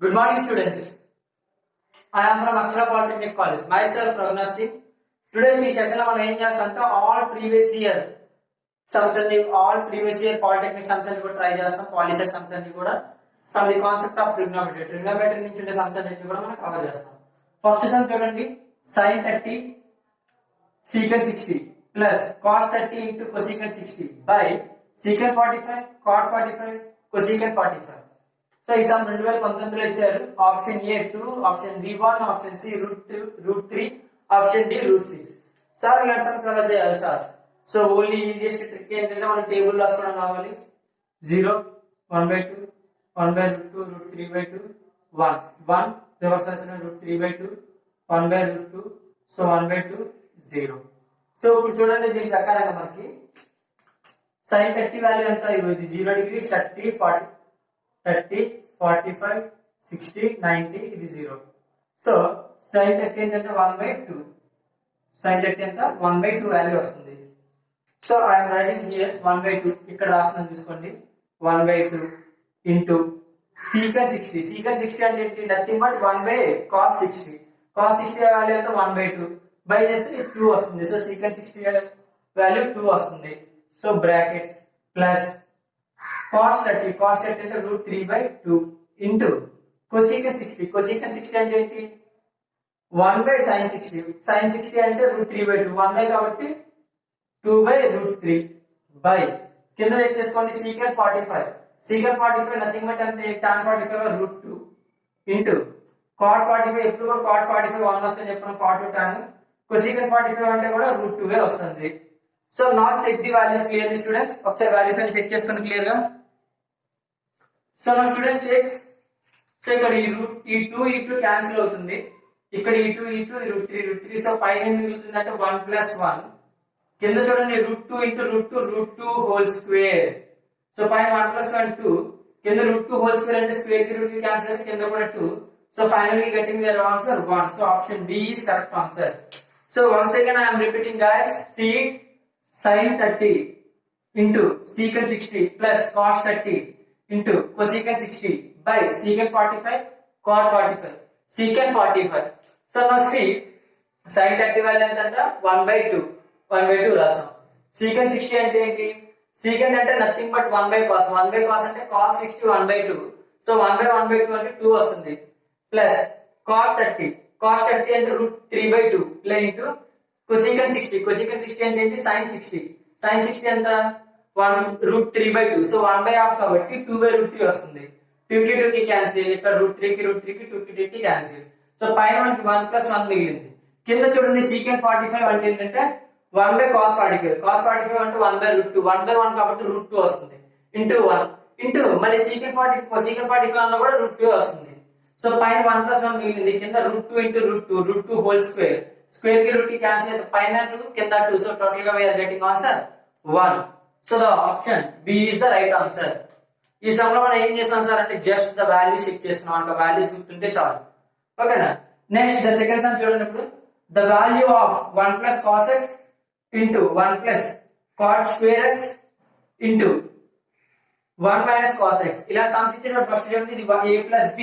Good morning, students. I am from Akshara Polytechnic College. Myself, Raghunath Singh. Today's session మనం ఏం చేస్తామంటే all previous year Polytechnic sums అన్ని కూడా try చేస్తాం. Polysec sums అన్ని కూడా from the concept of trigonometry. Trigonometry నుంచి ఉండే sums అన్ని కూడా మనం కవర్ చేస్తాం. ఫస్ట్ సమ్ చూడండి, sin 30 secant 60 plus cos 30 into cosecant 60 by secant 45 cot 45 cosecant 45. So ఈ సమ్ 2019 లో ఇచ్చారు. Option A 2, option B 1, option C √3, option D √6. Sir ఇలాంటి సమ్స్ ఎలా చేయాలి sir? So only easiest trick ఏంటంటే మనం టేబుల్ రాసుకోవడం కావాలి. 0 1/2 1/√2 √3/2 1 1 రివర్స్ రాసిన √3/2 1/√2 సో 1/2 0. సో ఇప్పుడు చూడండి, దీని ప్రకారంగా మనకి sin 30 వాల్యూ ఎంత? ఇది 0 డిగ్రీ 30 40 30 45 60 90 ఇది 0. సో sin 30 ఏంటంటే 1/2. sin 30 ఎంత? 1/2 వాల్యూ వస్తుంది. So I'm writing here 1/2. ఇక్కడ రాస్తున్నాను చూసుకోండి. 1/2 ఇంటూ secant 60. secant 60 అంటే ఏంటి? Nothing but 1/cos 60. cos 60 value ఎంత? 1/2 బై చేస్తే 2 వస్తుంది. సో secant 60 వాల్యూ 2 వస్తుంది. సో బ్రాకెట్స్ ప్లస్ cos 30 అంటే √3/2 ఇంటూ cosecant 60. cosecant 60 అంటే ఏంటి? 1/sin 60. sin 60 అంటే √3/2 1 కాబట్టి 2/√3 బై కింద తెచ్చేసుకోండి secant 45. secant 45 నథింగ్ బట్ అంతే tan 45 √2 ఇంటూ cot 45. ఎప్పుడు కూడా cot 45 1 వస్తుంది చెప్పిన cot tan. cosecant 45 అంటే కూడా √2 వస్తుంది. So not check the values clearly students. ఒకసారి వాల్యూస్ అని చెక్ చేసుకోండి క్లియర్ గా. సో నా స్టూడెంట్స్ చెక్. సో ఇక్కడ ఈ 2 ఈ 2 క్యాన్సిల్ అవుతుంది. ఇక్కడ ఈ 2 √3 సో పైన ఏం మిగులుతుంది అంటే 1 + 1. కింద చూడండి √2 × √2 హోల్ స్క్వేర్. సో పైన 1 + 1 2, కింద √2 హోల్ స్క్వేర్ అంటే స్క్వేర్ కి రూట్ కి క్యాన్సిల్ అయితే కింద కూడా 2. So finally getting the answer 1. So option B is correct answer. So once again I am repeating guys. sin 30 into secant 60 plus cos 30 into cosecant 60 by secant 45 cot 45 secant 45. So now see sin 30 value ఎంత అంటే 1/2 రాసాం. secant 60 అంటే ఏంటి? secant అంటే nothing but 1/cos. 1/cos అంటే cos 60 1/2. So 1/1/2 అంటే 2 వస్తుంది. Plus cos 30 అంటే √3/2 ప్లస్ ఇంటూ cosecant 60. cosecant 60 అంటే ఏంటి? sin 60. sin 60 ఎంత? 1√3/2. సో 1/2 కాబట్టి 2/√3 వస్తుంది. 2 కి 2 కి క్యాన్సిల్. ఇక్కడ √3 కి 2 కి 2 కి క్యాన్సిల్. సో పైన మనకి 1 + 1 మిగిలింది. కింద చూడండి secant 45 అంటే ఏంటంటే 1/cos 45. cos 45 అంటే 1/√2. 1/1 కాబట్టి √2 వస్తుంది. ఇంటూ 1 ఇంటూ మళ్ళీ secant 45 అన్న కూడా √2 వస్తుంది. సో పైన 1 + 1 మిగిలింది. కింద √2 × √2 హోల్ స్క్వేర్. స్క్వేర్ కి రూట్ కి క్యాన్సిల్ అయితే పైన 2 కింద 2. సో టోటల్ గా we are getting answer 1. So the option B is the right answer. ఈ సమ్ లో మనం ఏం చేస్తాం సార్ అంటే జస్ట్ ద వాల్యూస్ చెక్ చేస్తున్నాం. అంటే వాల్యూస్ గుర్తుంటే చాలు. ఓకేనా? నెక్స్ట్ ద సెకండ్ సమ్ చూడండి. ఇప్పుడు the value of 1 + cos x into 1 + cot square x into 1 - cos x. ఇలా సమ్స్ ఇచ్చినప్పుడు ఫస్ట్ చూడండి, ఇది a + b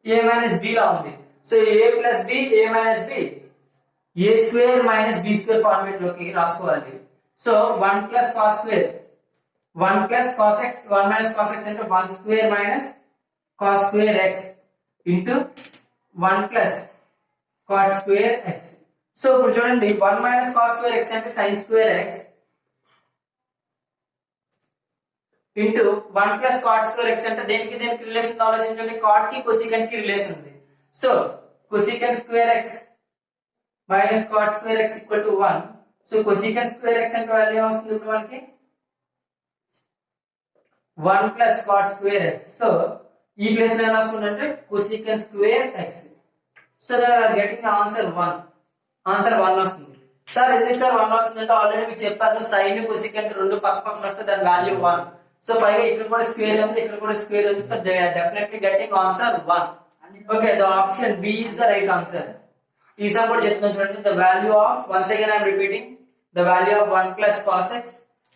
a - b లా ఉంది. So a + b a - b a² - b² format లోకి రాసుకోవాలి. So 1 + cos square 1 + cos x 1 - cos x అంటే 1² - cos square x into 1 + cot square x. So ఇప్పుడు చూడండి 1 - cos square x అంటే sin square x into 1 + cot square x అంటే దేనికి relation ఆలోచించండి. cot కి cosecant కి రిలేషన్ ఉంది. So cosecant square x minus cot square x equal to 1. So cosecant square x అంటే వాల్యూ ఏమొస్తుంది ఇప్పుడు మనకి? 1 + cot square x. సో ఈ ప్లేస్ లో ఏం రాసుకుంటే cosecant square x. So they are getting the answer 1. Answer 1 వస్తుంది. సార్ ఎందుకు సార్ 1 వస్తుందంటే ఆల్రెడీ మీకు చెప్పాను, sin cosecant రెండు పక్క వస్తే దాని వాల్యూ 1. సో పైగా ఇక్కడ కూడా స్క్వేర్ ఉంది, ఇక్కడ కూడా స్క్వేర్ ఉంది. So they are definitely getting answer 1. Okay, the option B is the right answer. ఈ సమ్ కూడా చెప్తాను చూడండి. The value of once again I'm repeating the value of 1 + cos x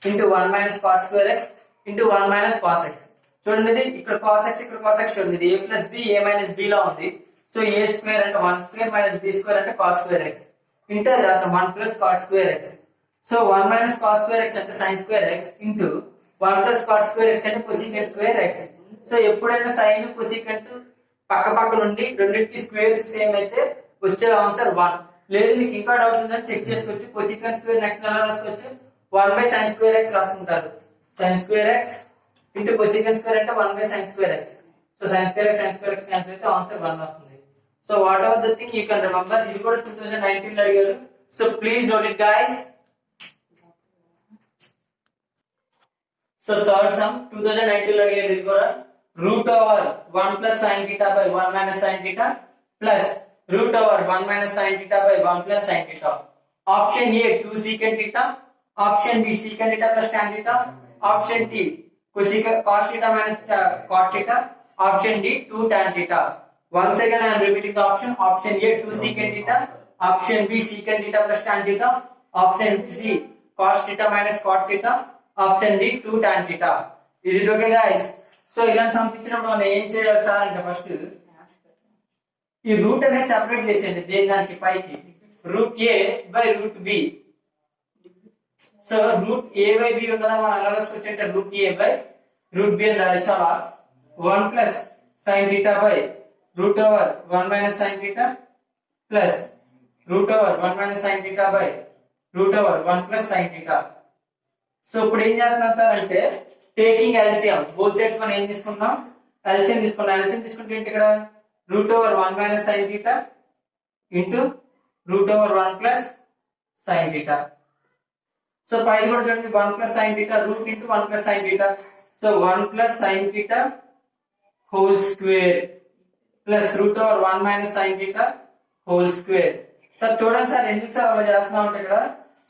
into 1 - cot square x into 1 - cos x. చూడండి ఇది ఇక్కడ cos x ఇక్కడ cos x చూడండి, ఇది a plus B A minus B లా ఉంది. సో ఏ స్క్వేర్ అంటే 1 square minus B square అంటే cos స్క్వేర్ x ఇంటూ రాస్తాం 1 plus cot square x. So 1 minus cos square x అంటే sin square x into 1 plus cot square x అంటే cosecant square x. So ఎప్పుడైనా sin cosecant పక్క పక్క నుండి రెండింటికి squares same అయితే వచ్చే ఆన్సర్ 1. లేదు మీకు ఇంకా డౌట్ ఉందని చెక్ చేసుకోవచ్చు. cosecant స్క్వేర్ నెక్స్ట్ ఎలా రాసుకోవచ్చు, 1 బై sin స్క్వేర్ x రాసుకుంటారు. sin square x into cosecant square అంటే 1 by sin square x. So sin square x cancel అయితే ఆన్సర్ 1 వస్తుంది. So what ever the thing you can remember. ఇది కూడా 2019 లో అడిగారు. So please note it guys. So third sum 2019 లో అడిగారు. ఇది కూడా route over 1 plus sin theta by 1 minus sin theta plus root over 1 minus sin theta by 1 plus sin theta. Option A 2 secant theta, option B secant theta plus tan theta, option D cos theta minus cot theta, option D 2 tan theta. Once again I am repeating the option A 2 secant theta, option B secant theta plus tan theta, option C cos theta minus cot theta, option D 2 tan theta. Is it okay guys? So ఇలాంటి sums ఇచ్చినప్పుడు మనం ఏం చేయాలి sir అంటే first ఈ route అనేది separate చేసేయండి దేని దానికి పైకి, root A by root B. So root A by B ఉంటుందా మనం ఎలా రాసుకోవచ్చు అంటే root A by root B అని రాసావా 1 plus sin theta by root over 1 minus sin theta plus root over 1 minus sin theta by root over 1 plus sin theta. So ఇప్పుడు ఏం చేస్తున్నాం సార్ అంటే టేకింగ్ ఎల్సిఎం బోత్ సైడ్స్ మనం ఏం తీసుకుంటాం, LCM తీసుకున్నాం. ఎల్సిఎం తీసుకుంటే ఏంటి ఇక్కడ root over 1 minus sin theta into root over 1 plus sin theta. So పైది కూడా చూడండి 1 plus sin theta root into 1 plus sin theta. So 1 plus sin theta whole square plus root over 1 minus sin theta whole square. Sir చూడండి sir ఎందుకు sir అలా చేస్తున్నాం అంటే ఇక్కడ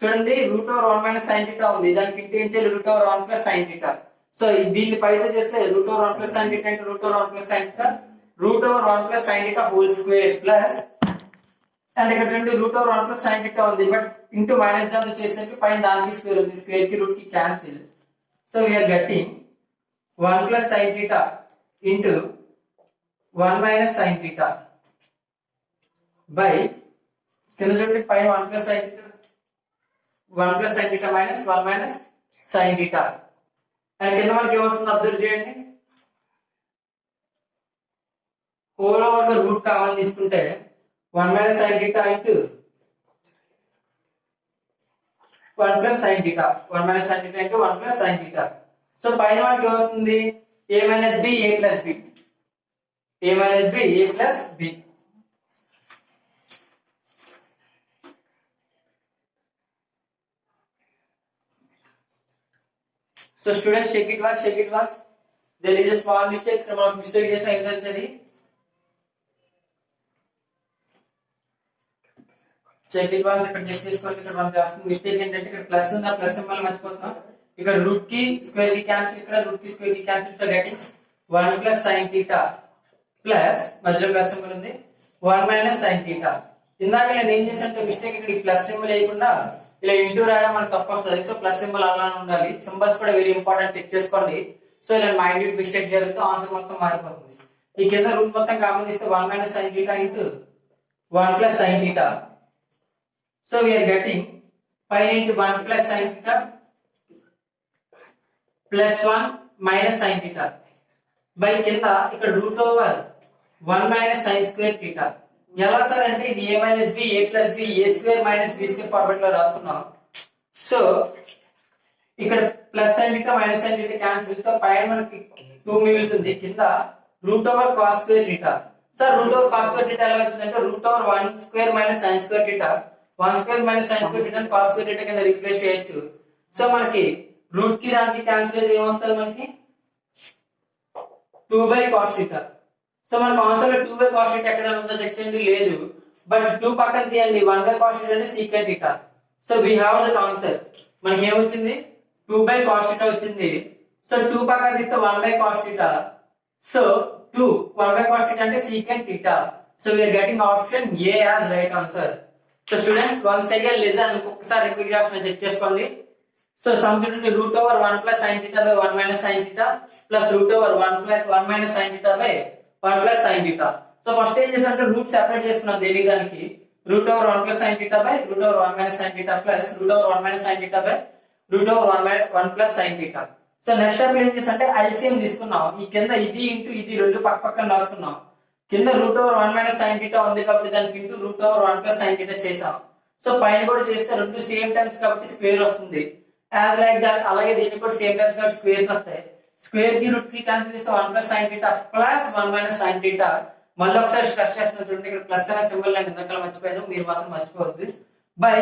చూడండి root over 1 minus sin theta ఉంది, దానికి ఇంటూ ఏం చేయాలి root over 1 plus sin theta. So దీన్ని పైతో చేస్తే route over 1 plus sin theta into root over 1 plus sin theta route over 1 plus sin theta whole square plus and ఇక్కడ చూడండి root over 1 plus sin theta ఉంది but into minus దాంతో చేసేసరికి పైన దానికి square ఉంది, స్క్వేర్ కి రూట్ కి cancel. So we are getting 1 plus sin theta into 1 minus sin theta by కింద చూడండి పైన 1 plus sin theta 1 plus sin theta minus 1 minus sin theta and కింద మనకి ఏమొస్తుంది అబ్జర్వ్ చేయండి. హోల్ ఓవర్ లో రూట్ కామన్ తీసుకుంటే 1 minus sin theta into 1 plus sin theta 1 minus sin theta into 1 plus sin theta. So పైన మనకి ఏమొస్తుంది a minus b a plus b, a minus b a plus b. So students check it works there is a small mistake. ఇక్కడ మనం mistake చేసాం ఏంటంటే check it works ఇక్కడ check చేసుకోండి. ఇక్కడ మనం చేస్తున్న మిస్టేక్ ఏంటంటే ఇక్కడ ప్లస్ ఉన్న ప్లస్ సింబల్ మర్చిపోతున్నాం. ఇక్కడ రూట్ కి స్క్వేర్ కి క్యాన్సిల్, ఇక్కడ రూట్ కి స్క్వేర్ కి cancel. So getting 1 plus sin theta plus మధ్యలో ప్లస్ సింబల్ ఉంది 1 మైనస్ sin theta. ఇందాక నేను ఏం చేశానంటే మిస్టేక్ ఇక్కడ ఈ ప్లస్ సింబల్ వేయకుండా ఇలా ఇంటూ రాయడం మనకు తప్పు వస్తుంది. సో ప్లస్ సింబల్ అలానే ఉండాలి. సింబల్స్ కూడా వెరీ ఇంపార్టెంట్, చెక్ చేసుకోండి. సో ఇలా మైన్యూట్ మిస్టేక్ జరిగితే ఆన్సర్ మొత్తం మారిపోతుంది. ఈ కింద రూట్ మొత్తం కామన్ ఇస్తే 1 minus sin theta into 1 plus sin theta. So we are getting పైన into 1 plus sin theta plus 1 minus sin theta by కింద ఇక్కడ root over 1 minus sin square theta. ఎలా సార్ అంటే ఇది a minus b a plus b a square minus b square format లో రాసుకున్నాం. So ఇక్కడ plus sin theta minus sin theta cancel. So పైన మనకి 2 మిగులుతుంది, కింద root over cos square theta. Sir root over cos square theta ఎలా వచ్చిందంటే route over 1 square minus sin square theta 1 square minus sin square theta ని cos square theta కింద replace చేయొచ్చు. So మనకి రూట్ కి దానికి క్యాన్సిల్ అయితే ఏమొస్తుంది మనకి 2 బై cos theta. సో మనకు ఆన్సర్ లో 2 బై cos theta ఎక్కడ ఉందో చెక్ చేయండి, లేదు. బట్ 2 పక్కన తీయండి, 1 బై cos theta అంటే secant theta. So we have that answer. మనకి ఏమొచ్చింది 2 బై cos theta వచ్చింది. సో 2 పక్కన తీస్తే 1 by cos theta. So 1 by cos theta అంటే secant theta. So we are getting option A as right answer. So students once again listen, ఒక్కసారి repeat చేస్తున్నా check చేసుకోండి. So sum చూడండి root over 1 plus sine theta by 1 minus sine theta plus root over 1 minus sign theta by 1 plus sine theta. So first ఏం చేసామంటే route separate చేసుకున్నాం దేనికి దానికి. Route over 1 plus sine theta by root over 1 minus sine theta plus root over 1 minus sign theta by root over 1 plus sine theta. So next step ఏం చేసామంటే LCM తీసుకున్నాం. ఈ కింద ఇది ఇంటూ ఇది రెండు పక్క పక్కన రాసుకున్నాం. కింద route over 1 minus sine theta ఉంది కాబట్టి దానికి into root over 1 plus sine theta చేసాం. సో పైన కూడా చేస్తే రెండు సేమ్ టైమ్స్ కాబట్టి స్క్వేర్ వస్తుంది. యాజ్ లైక్ దట్ అలాగే దీనికి కూడా సేమ్ టైమ్స్ కాబట్టి స్క్వేర్స్ వస్తాయి. స్క్వేర్ కి రూట్ కి క్యాన్సిల్ చేస్తే 1 plus sine theta plus 1 minus sine theta. మళ్ళీ ఒకసారి స్ట్రెస్ చేస్తున్నా చూడండి, ఇక్కడ ప్లస్ అనే సింబల్ నేను ఇందాక మర్చిపోయాను, మీరు మాత్రం మర్చిపోవద్దు. బై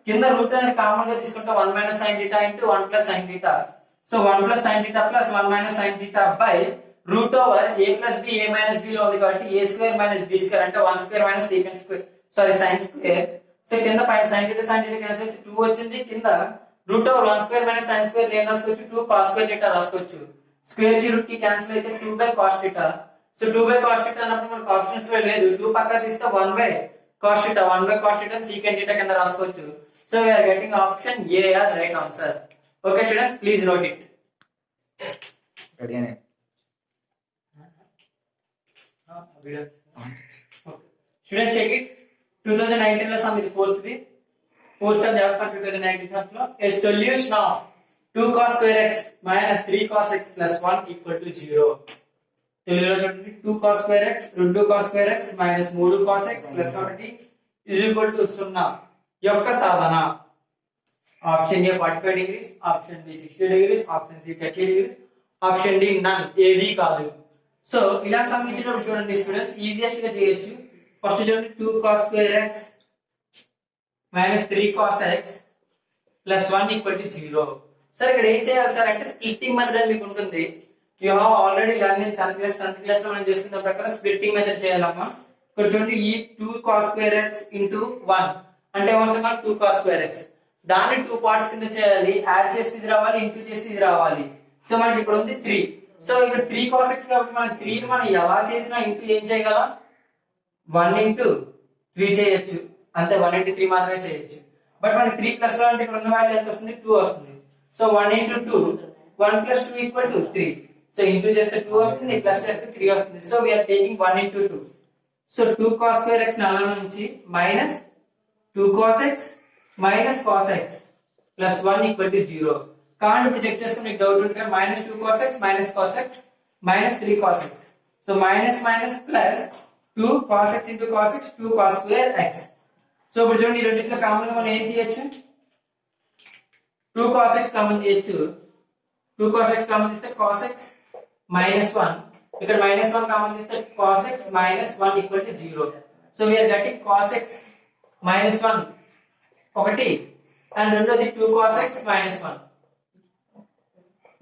కింద రూట్ అనేది కామన్ గా తీసుకుంటే 1 minus sine theta into 1 plus sine theta. So 1 plus sine theta plus 1 minus sign theta by root over a plus b a minus b లో ఉంది కాబట్టి a square minus b square అంటే 1 square minus second square sorry sine square. So కింద పై sine theta cancel 2 వచ్చింది. కింద route over 1 square minus sine square నేను రాసుకోవచ్చు, 2 cos square theta రాసుకోవచ్చు. స్క్వేర్ కి రూట్ కి క్యాన్సిల్ అయితే 2 by cos theta. So 2 by cos theta అన్నప్పుడు మనకు ఆప్షన్స్ లో లేదు, 2 పక్కన తీస్తే 1 by cos theta 1 by cos theta secant theta కింద రాసుకోవచ్చు. So we are getting option A as right answer. Okay students, please note it. Ready అనే Students check it. 2019 లో సమ్ ఇది fourth sum చేస్తాం. 2019 sum లో a solution of 2 cos square x minus 3 cos x plus 1 equal to 0. తెలుగులో చూడండి 2 cos square x 2 cos square x minus 3 cos x plus 1 is equal to 0 యొక్క సాధన. Option A 45 degrees, option B 60 degrees, option C 30 degrees, option D none ఏది కాదు. So ఇలాంటి సంబంధించినప్పుడు చూడండి students easiest గా చేయొచ్చు. ఫస్ట్ చూడండి 2 cos square x minus 3 cos x plus 1 equal to 0. Sir ఇక్కడ ఏం చేయాలి సార్ అంటే స్ప్లిట్టింగ్ మెథడ్ మీకు ఉంటుంది. You have already learn in 10th class లో మనం చేసుకున్న ప్రకారం స్ప్లిట్టింగ్ మెథడ్ చేయాలమ్మా. ఇక్కడ చూడండి ఈ 2 cos square x into 1 అంటే ఏమొస్తుంది 2 cos square x. దాన్ని 2 పార్ట్స్ కింద చేయాలి, యాడ్ చేస్తే ఇది రావాలి, ఇంటూ చేస్తే ఇది రావాలి. సో మనకి ఇక్కడ ఉంది 3. సో ఇక్కడ 3 cos x కాబట్టి మనం 3 ని మనం ఎలా చేసినా ఇంటూ ఏం చేయగలం 1 into 3 చేయొచ్చు, అంతే 1 into 3 మాత్రమే చేయొచ్చు. బట్ మనకి 3 ప్లస్ 1 అంటే ఇక్కడ ఉన్న వాల్యూ ఎంత వస్తుంది 2 వస్తుంది. So 1 into 2 1 plus 2 equal to 3. So into చేస్తే 2 వస్తుంది, ప్లస్ చేస్తే 3 వస్తుంది. So we are taking 1 into 2. So 2 cos square x నల్ల నుంచి minus 2 cos x minus cos x plus 1 equal to 0. కాబట్టి ఇప్పుడు చెక్ చేసుకుని మీకు డౌట్ ఉంటే minus 2 cos x minus cos x minus 3 cos x. So minus minus plus 2 cos x into cos x 2 cos square x. So ఇప్పుడు చూడండి ఈ రెండిట్లో common గా మనం ఏం తీయొచ్చు 2 cos x కామన్ తీయొచ్చు. 2 cos x కామన్ తీస్తే cos x minus 1. ఇక్కడ minus 1 కామన్ తీస్తే cos x minus 1 equal to 0. So we are getting cos x minus 1 ఒకటి అండ్ రెండోది 2 cos x minus 1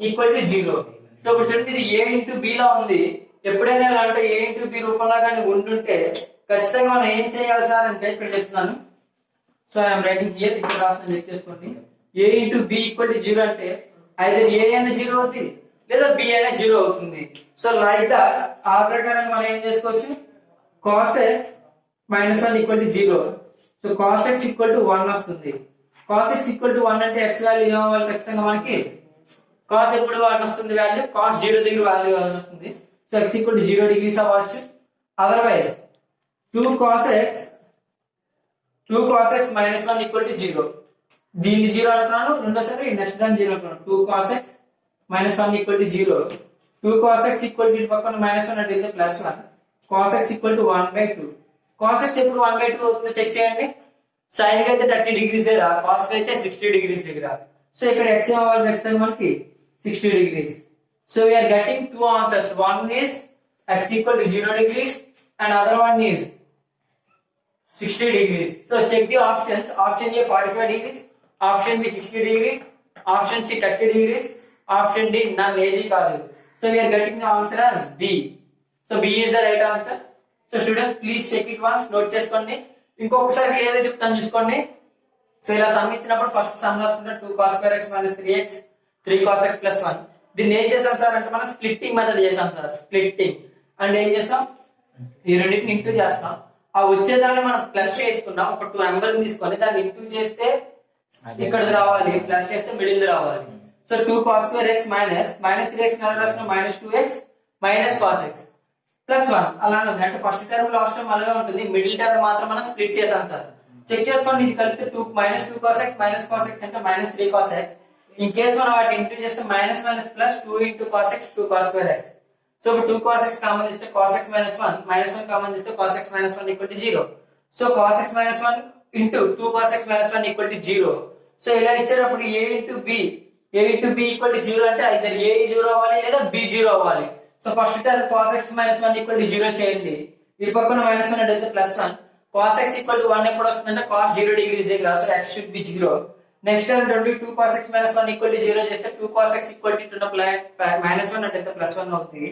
equal to 0. So ఇప్పుడు చూడండి ఇది a into b లా ఉంది. ఎప్పుడైనా అంటే a into b రూపంలో కానీ ఉండుంటే ఖచ్చితంగా మనం ఏం చేయాలి సార్ అంటే ఇక్కడ చెప్తున్నాను. సో ఐఎమ్ రైటింగ్ హియర్, ఇక్కడ రాస్తాను చెక్ చేసుకోండి. a into b equal to 0 అంటే ఐదర్ a అయినా 0 అవుతుంది లేదా b అయినా 0 అవుతుంది. సో లైక్ దట్ ఆ ప్రకారం మనం ఏం చేసుకోవచ్చు cos x minus 1 equal to 0. So cos x equal to 1 వస్తుంది. cos x equal to 1 అంటే x వాల్యూ ఏమవ్వాలి ఖచ్చితంగా మనకి cos ఎప్పుడు 1 వస్తుంది వాల్యూ cos 0 దగ్గర వాల్యూ వస్తుంది. So x equal to 0 degrees అవ్వచ్చు. Otherwise 2 cos x minus 1 equal to 0. దీన్ని 0 అంటున్నాను, రెండోసారి నెక్స్ట్ దాన్ని 0 అంటున్నాను. 2 cos x minus 1 equal to 0. 2 cos x equal to పక్కన minus 1 అంటే plus 1. cos x equal to 1/2. cos x ఎప్పుడు 1/2 అవుతుందో చెక్ చేయండి. sin కి అయితే 30 degrees దగ్గర, cos కి అయితే 60 degrees దగ్గర. సో ఇక్కడ x ఏమవ్వాలి ఖచ్చితంగా మనకి 60 degrees. So we are getting two answers. One is x equal to 0 degrees and other one is 60 degrees. So check the options. Option A 45 degrees, option B 60 degrees, option C 30 degrees, option D none ఏది కాదు. So we are getting the answer as B. So B is the right answer. So students please check it once, note చేసుకోండి. ఇంకొకసారి clear గా చెప్తాను చూసుకోండి. So ఇలా sum ఇచ్చినప్పుడు first some రాసుకుంటే 2 cos square x minus 3x 3 cos x plus 1. దీన్ని ఏం చేసాం సార్ అంటే మనం స్ప్లిట్టింగ్ మెథడ్ చేసాం సార్. స్ప్లిట్టింగ్ అంటే ఏం చేస్తాం ఈ రెండింటిని ఇంటూ చేస్తాం. ఆ వచ్చేదాన్ని మనం ప్లస్ చేసుకున్నాం. ఒక 2 నెంబర్ తీసుకొని దాన్ని ఇంటూ చేస్తే ఇక్కడ రావాలి, ప్లస్ చేస్తే మిడిల్ రావాలి. So 2 cos square x minus 3x minus 2x minus cos x plus 1 అలానే ఉంది. అంటే ఫస్ట్ టర్మ్ లాస్ట్ టర్మ్ అలాగే ఉంటుంది, మిడిల్ టర్మ్ మాత్రం మనం స్ప్లిట్ చేసాం సార్. చెక్ చేసుకోండి, ఇది కలిపితే 2 -2 cos x minus cos x అంటే -3 cos x. ఇన్ కేస్ మనం వాటి ఇంటూ చేస్తే minus minus plus 2 into cos x 2 cos square x. So 2 cos x common తీస్తే cos x minus 1 -1 కామన్ తీస్తే cos x minus 1 equal to 0. So cos x minus 1 into 2 cos x minus 1 equal to 0. So ఇలా ఇచ్చేటప్పుడు a into b equal to 0 అంటే either a 0 అవ్వాలి లేదా b 0 అవ్వాలి. So first term cos x minus 1 equal to 0 చేయండి, ఈ పక్కన -1 అంటే +1. cos x equal to 1 ఎప్పుడు వస్తుందంటే cos 0 degrees దగ్గర, so x should be 0. Next term 2 cos x minus 1 equal to 0 చేస్తే 2 cos x equal to -1 అంటే +1 అవుతుంది.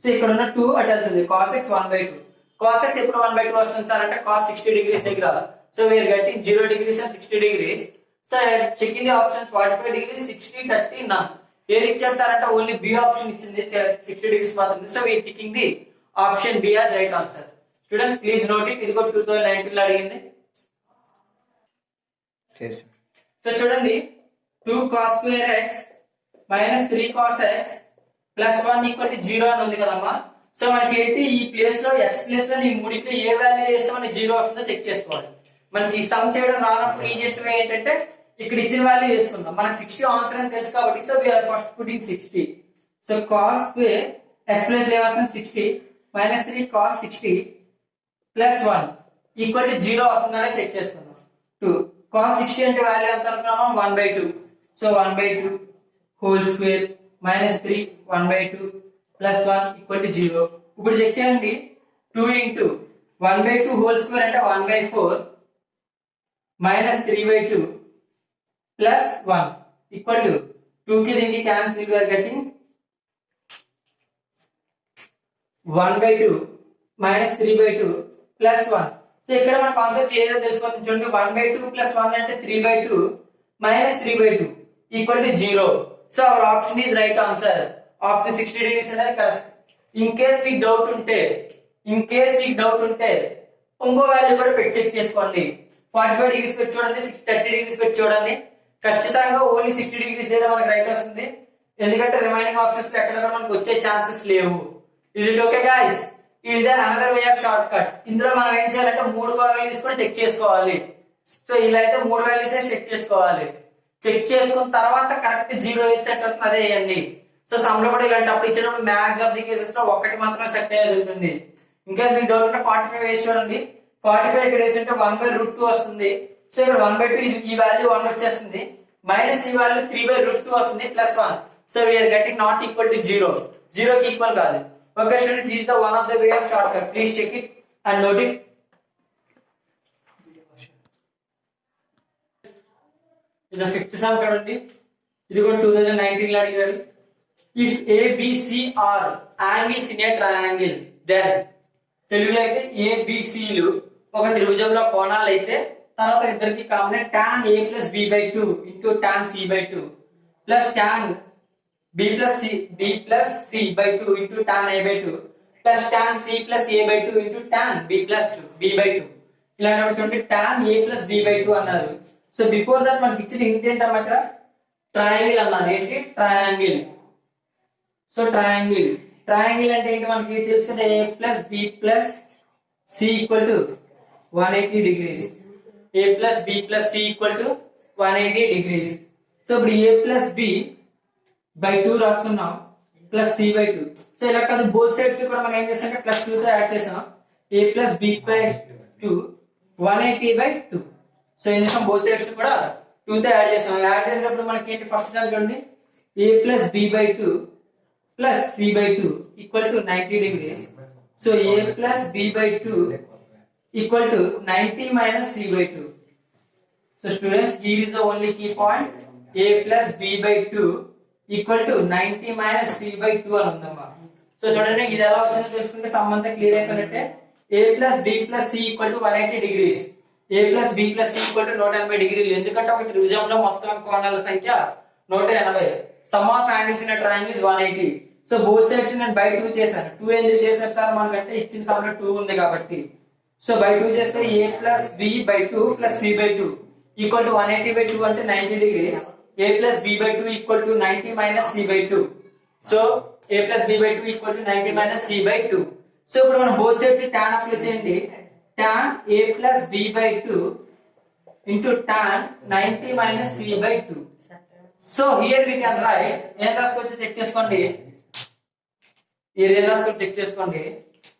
సో ఇక్కడ ఉన్న 2 అటు వెళ్తుంది, cos x 1/2. cos x ఎప్పుడు 1/2 వస్తుంది సార్ అంటే cos 60 degrees దగ్గర. So we are getting 0 degrees and 60 degrees. So checking the options 45 degrees 60 30 none. ఏది ఇచ్చారు సార్ అంటే ఓన్లీ బి ఆప్షన్ ఇచ్చింది 60 degrees మాత్రమే. So we are taking the option B as right answer. Students please note it, ఇది కూడా 2019 లో అడిగింది. So చూడండి 2 cos square x minus 3 cos x plus 1 equal to 0 అని ఉంది కదమ్మా. సో మనకి ఏంటి ఈ ప్లేస్ లో x ప్లేస్ లో ఈ మూడిట్లో ఏ వాల్యూ వేస్తే మనకి 0 వస్తుందో చెక్ చేసుకోవాలి. మనకి సమ్ చేయడం రానప్పుడు ఏం చేసిన ఏంటంటే ఇక్కడ ఇచ్చిన వాల్యూ వేసుకుందాం. మనకి 60 ఆన్సర్ అని తెలుసు కాబట్టి so we are first putting 60. So cos square x place లో ఏమవుతుంది 60 minus 3 cos 60 plus 1 equal to 0 వస్తుందని చెక్ చేసుకుందాం. 2 cos 60 అంటే వాల్యూ ఎంత అనుకున్నామా 1/2. So 1/2 whole square minus 3 1/2 plus 1 equal to 0. ఇప్పుడు చెక్ చేయండి, 2 into 1/2 హోల్ స్క్వేర్ అంటే 1/4 minus 3/2 plus 1 equal to 2 కి దీనికి cancel, we are getting 1/2 minus 3/2 plus 1. So ఇక్కడ మన కాన్సెప్ట్ క్లియర్ గా తెలుసుకోవచ్చు. చూడండి 1/2 plus 1 అంటే 3/2 minus 3/2 equal to 0. So our option is right answer of the 60 degrees అనేది కరెక్ట్. ఇన్ కేస్ మీకు డౌట్ ఉంటే ఇంకో వాల్యూ కూడా పెట్టి చెక్ చేసుకోండి. 45 degrees పెట్టి చూడండి, 30 degrees పెట్టి చూడండి, ఖచ్చితంగా ఓన్లీ 60 degrees లేదా మనకి రైట్ వస్తుంది. ఎందుకంటే రిమైనింగ్ ఆప్షన్స్ లో ఎక్కడ మనకు వచ్చే ఛాన్సెస్ లేవు. Is it okay guys? Is there another way of short cut? ఇందులో మనం ఏం చేయాలంటే 3 వాల్యూస్ తీసుకొని చెక్ చేసుకోవాలి. సో ఇలా అయితే 3 వాల్యూస్ చెక్ చేసుకోవాలి. చెక్ చేసుకున్న తర్వాత కరెక్ట్ 0 ఏది సెట్ అవుతుంది అదే వేయండి. సో సమ్ లో కూడా ఇలాంటప్పుడు ఇచ్చినప్పుడు మ్యాక్స్ ఆఫ్ ది కేసెస్ లో ఒకటి మాత్రమే సెట్ అయ్యేది ఉంటుంది. ఇంకా మీకు డౌట్ ఉంటే 45 వేసి చూడండి, 45 ఇక్కడ వేసి ఉంటే 1/√2 వస్తుంది. సో ఇక్కడ 1/2 ఈ వాల్యూ 1 వచ్చేస్తుంది, మైనస్ ఈ వాల్యూ 3/√2 వస్తుంది plus 1. So we are getting not equal to 0, 0 కి ఈక్వల్ కాదు. Okay students, is the one of the way of short cut. Please check it and note it. ఇది ఫిఫ్త్ సమ్ చూడండి, ఇది కూడా 2019 లో అడిగారు. If ABC are angles in a triangle then, తెలుగులో అయితే ABCలు ఒక త్రిభుజంలో కోణాలు అయితే తర్వాత ఇద్దరికి common tan A plus B/2 into tan C/2 plus tan B plus C/2 into tan A/2 plus tan C plus A/2 into tan B/2. ఇలాంటి చూడండి tan A plus B/2 అన్నారు. సో బిఫోర్ దట్ మనకి ఇచ్చిన ఇంటి ఏంటన్నమాట triangle అన్నారు. ఏంటి triangle? So triangle అంటే ఏంటి మనకి తెలుసు కదా, A plus B plus C equal to 180 degrees. A plus B plus C equal to 180 degrees. So ఇప్పుడు A plus B by 2 రాసుకున్నాం ప్లస్ C/2. సో ఇలా కాదు, బోత్ సైడ్స్ కూడా మనం ఏం చేసాం అంటే +2 తో యాడ్ చేసాం. A plus B plus 2 180/2. So ఏం చేసాం, బోత్ సైడ్స్ కూడా 2 తో యాడ్ చేసాం. యాడ్ చేసినప్పుడు మనకి ఏంటి ఫస్ట్ టర్మ్ చూడండి, A plus B/2 plus C/2 equal to 90 degrees. So A plus B/2 equal to 90 minus C/2. So students, here is the only key point. A plus B/2 equal to 90 minus C/2 అని ఉందమ్మా. So చూడండి ఇది ఎలా వచ్చిందో తెలుసుకుంటే సంబంధం clear అయిపోయినట్టే. A plus B plus C equal to 180 degrees. A plus B plus C equal to 180 degrees. ఎందుకంటే ఒక త్రిభుజంలో మొత్తం కోణాల సంఖ్య 180. Some of angles in triangle is 180. So both sides నేను బై 2 చేశాను. 2 ఎందుకు చేశారు సార్, మనకంటే ఇచ్చిన సమ్ లో 2 ఉంది కాబట్టి. సో బై 2 చేస్తే A plus B/2 plus C/2 equal to 180/2 అంటే 90 degrees. A plus B by 2 equal to 90 minus C by 2. So A plus B by 2 equal to 90 minus C by 2. So ఇప్పుడు మనం both sides tan apply చేయండి. Tan A plus B by 2 into tan 90 minus C by 2. So here we can write, ఏం రాసుకోవచ్చు check చేసుకోండి. ఈ ఏం రాసుకోవచ్చు check చేసుకోండి.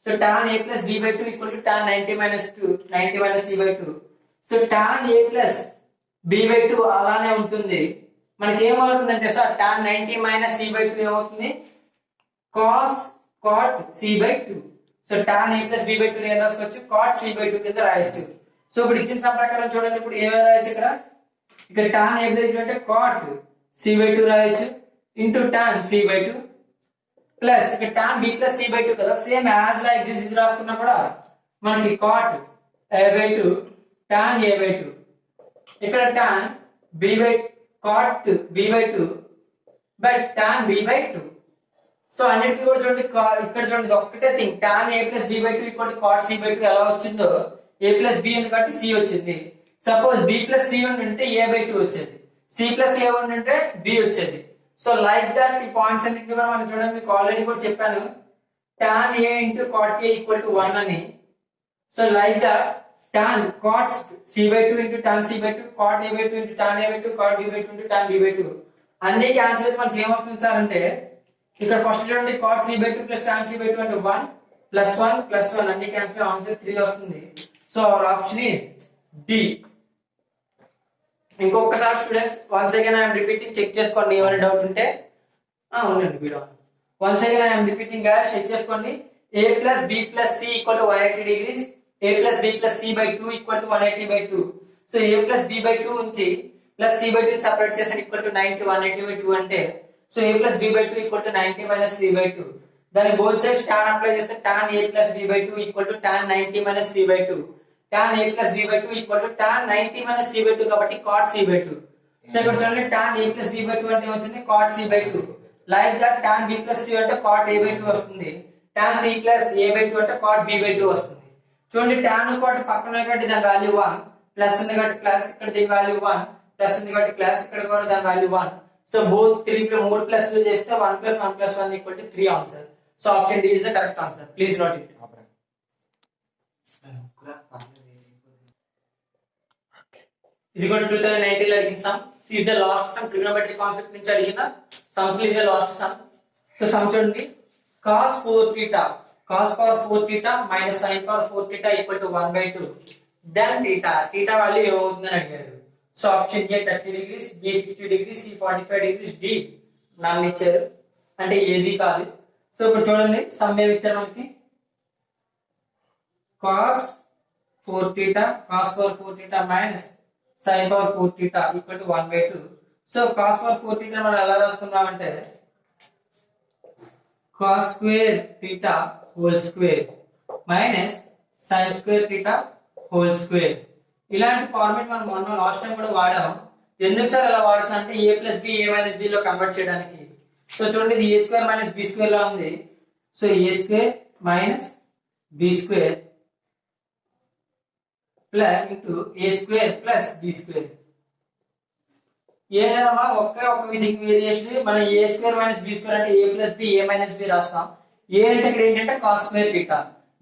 So tan A plus B by 2 equal to tan 90 minus C by 2. So tan A plus B by 2 అలానే ఉంటుంది. మనకి ఏమవుతుందంటే sir tan 90 minus C by 2 ఏమవుతుంది? cot C by 2. So tan A plus B by 2 ఏం రాసుకోవచ్చు? cot C by 2 కింద రాయొచ్చు. So ఇప్పుడు ఇచ్చిన సమ్ ప్రకారం చూడండి, ఇప్పుడు ఏం రాయొచ్చు ఇక్కడ tan A by 2 అంటే cot C by 2 రాయొచ్చు into tan C by 2 plus ఇక్కడ tan B plus C by 2 కదా, సేమ్ యాజ్ లైక్ దిస్ ఇది రాసుకున్నా కూడా మనకి cot A by 2 tan A by 2 ఇక్కడ tan B by cot B by 2 by tan B by 2. So అన్నిటికీ కూడా చూడండి, ఇక్కడ చూడండి ఒక్కటే thing, tan A plus B by 2 equal to cot C by 2 ఎలా వచ్చిందో A plus B ఉంది కాబట్టి C వచ్చింది. సపోజ్ B plus C ఉంటే A by 2 వచ్చేది, C plus A ఉంటే B వచ్చేది. సో లైక్ దట్ ఈ పాయింట్స్ అన్నిటికీ కూడా మనం చూడండి, మీకు ఆల్రెడీ కూడా చెప్పాను tan A into cot A equal to 1 అని. So like that tan cot C by 2 into tan C by 2 cot A by 2 into tan A by 2 cot B by 2 into tan B by 2 అన్ని cancel అయితే మనకి ఏమొస్తుంది sir అంటే ఇక్కడ first చూడండి cot C by 2 plus tan C by 2 అంటే 1 plus 1 plus 1 అన్ని cancel answer 3 వస్తుంది. So our option is D. ఇంకొకసారి students once again I am repeating, check చేసుకోండి ఏమైనా డౌట్ ఉంటే. అవునండి video once again I am repeating guys, check చేసుకోండి. A plus B plus C equal to 180 degrees. A plus B plus C by 2 equal to 180/2. So A plus B by 2 నుంచి plus C by 2 separate చేసి equal to 90 180/2 అంటే so A plus B by 2 equal to 90 minus C by 2. దాని both sides tan apply చేస్తే tan A plus B by 2 equal to tan 90 minus C by 2. tan A plus B by 2 equal to tan 90 minus C by 2 కాబట్టి cot C by 2. So ఇక్కడ చూడండి tan A plus B by 2 అంటే వచ్చింది cot C by 2. Like that tan B plus C అంటే cot A by 2 వస్తుంది. tan C plus A by 2 అంటే cot B by 2 వస్తుంది. చూడండి tan cot పక్కన కాబట్టి దాని వాల్యూ 1 ప్లస్ ఉంది కాబట్టి ప్లస్, ఇక్కడ దీని వాల్యూ 1 ప్లస్ ఉంది కాబట్టి ప్లస్, ఇక్కడ కూడా దాని వాల్యూ 1. సో బోత్ 3 ప్లస్ చేస్తే 1 plus 1 plus 1 equal to 3 ఆన్సర్. So option D is the correct answer. Please note it. ఇది కూడా 2019 లో అడిగిన sum. Is the last sum, trigonometry concept నుంచి అడిగిన sums is the last sum. So sum చూడండి, cos 4 theta cos power 4 theta minus sin power 4 theta equal to 1/2. then theta value ఏమవుతుందని అడిగారు. So option ఏ 30 degrees, B 60 degrees, C 45 degrees, D నన్ను ఇచ్చారు అంటే ఏది కాదు. సో ఇప్పుడు చూడండి సమ్ ఏమి ఇచ్చారు మనకి, cos 4 theta cos power 4 theta minus sin power 4 theta equal to 1/2. So cos power 4 theta మనం ఎలా రాసుకుందాం అంటే cos square theta whole square minus sin square theta whole square. ఇలాంటి ఫార్మాట్ మనం మొన్న లాస్ట్ టైం కూడా వాడాం. ఎందుకు సార్ అలా వాడుతున్నా అంటే A plus B A minus B లో కన్వర్ట్ చేయడానికి. సో చూడండి ఇది A square minus B square లా ఉంది. So A square minus B square plus into A square plus B square. ఏదైనా ఒక వేరియేషన్ మన A square minus B square అంటే A plus B A minus B రాస్తాం. A అంటే ఇక్కడ ఏంటంటే cos square theta.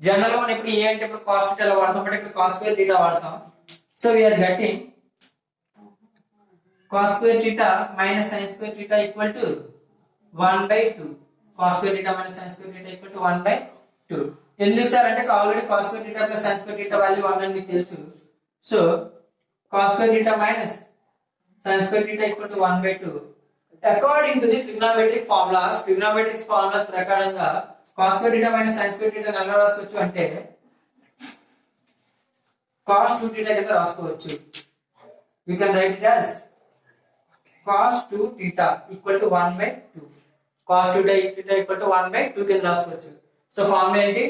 General గా మనం ఇప్పుడు A అంటే ఇప్పుడు cos theta వాడతాం, బట్ ఇక్కడ cos square theta వాడతాం. So we are getting cos square theta minus sin square theta equal to 1/2. cos square theta minus sin square theta equal to 1/2. ఎందుకు sir అంటే already cos square theta plus sin square theta value 1 అని మీకు తెలుసు. So cos square theta minus sin square theta equal to 1/2. According to the trigonometric formulas ప్రకారంగా cos square theta minus sin square theta ఎలా రాసుకోవచ్చు అంటే cos 2 theta కింద రాసుకోవచ్చు. We can write it as cos 2 theta equal to 1/2. cos 2 theta equal to 1/2 కింద రాసుకోవచ్చు. So formula ఏంటి,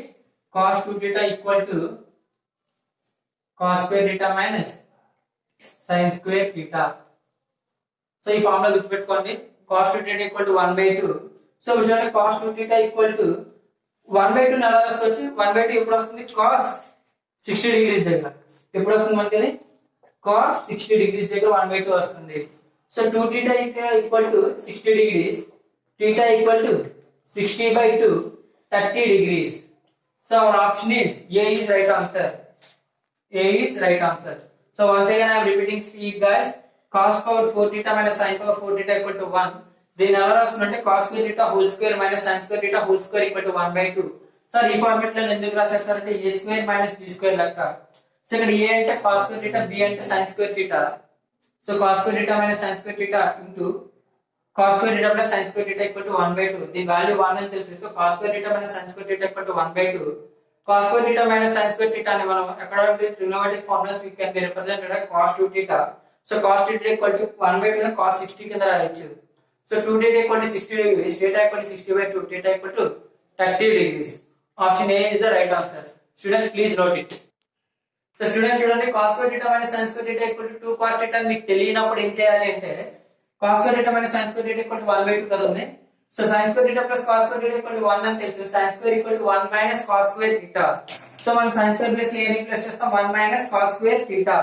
cos 2 theta equal to cos square theta minus sin square theta. So ఈ formula గుర్తుపెట్టుకోండి, cos 2 theta equal to 1/2. So ఇప్పుడు చూడండి cos 2 theta equal to 1/2 ఎలా రాసుకోవచ్చు. 1/2 ఎప్పుడు వస్తుంది, cos 60 degrees దగ్గర ఎప్పుడు వస్తుంది మనకి, cos 60 degrees దగ్గర 1/2 వస్తుంది. So 2 theta equal to 60 degrees, theta equal to 60/2 30 degrees. So our option is A is right answer. A is right answer. So once again I am repeating it guys. Cos power 4 theta minus sin power 4 theta equal to 1. దీని ఎలా రాస్తున్నట్టే cos square theta whole square minus sin square theta whole square equal to 1/2. Sir ఈ format లో ఎందుకు రాసేస్తారంటే a square minus b square లెక్క. So ఇక్కడ a అంటే cos square theta, b అంటే sin square theta. So cos square theta minus sin square theta into cos square theta plus sin square theta equal to 1/2. దీని value 1 అని తెలుసు. So cos square theta minus sin square theta equal to 1/2. cos square theta minus sin square theta ని మనం ఎక్కడ trigonometric formulas we can be represented as cos 2 theta. So cos theta equal to 1/2 ని cos 60 కింద రాయొచ్చు. So 2 theta equal to 60 degrees, theta equal to 60/2, theta equal to 30 degrees. Option A is the right answer. Students please note it. So students చూడండి, cos square theta minus sin square theta equal to 2 cos theta మీకు తెలియనప్పుడు ఏం చేయాలి అంటే cos square theta minus sin square theta equal to 1/2 కదా ఉంది. So sin square theta plus cos square theta equal to 1 అని తెలుసు. sin square equal to 1 minus cos square theta. So మనం sin square ప్లస్ a ని plus చేస్తాం 1 minus cos square theta.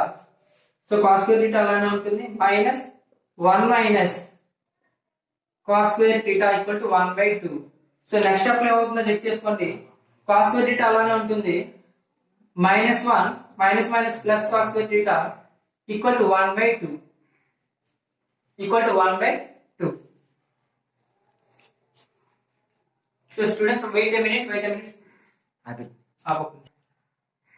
So cos square theta అలానే ఉంటుంది minus 1 minus cos square theta equal to 1/2. So next step లో ఏమవుతుందో check చేసుకోండి. cos square theta అలానే ఉంటుంది minus 1 minus minus plus cos square theta equal to 1/2. equal to 1/2. So students wait a minute. Happy.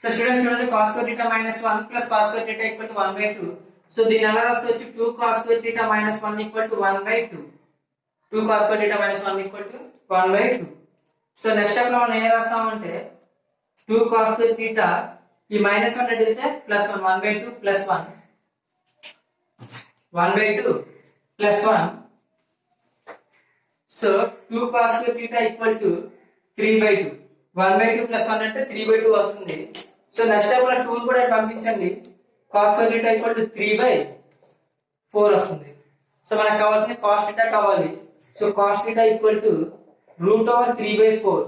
So students చూడండి, cos square theta minus 1 plus cos square theta equal to 1/2. So దీని ఎలా రాసుకోవచ్చు 2 cos square theta minus 1 equal to 1/2. 2 cos square theta minus 1 equal to 1/2. So next step లో మనం ఏం రాస్తామంటే 2 cos square theta ఈ minus 1 అడిగితే plus 1 1/2 plus 1 1/2 plus 1. So 2 cos square theta equal to 3/2. 1/2 plus 1 అంటే 3/2 వస్తుంది. సో నెక్స్ట్ స్టెప్ లో 2 కూడా పంపించండి. cos square theta equal to 3/4 వస్తుంది. సో మనకు కావాల్సింది cos theta కావాలి. So cos theta equal to √3/4.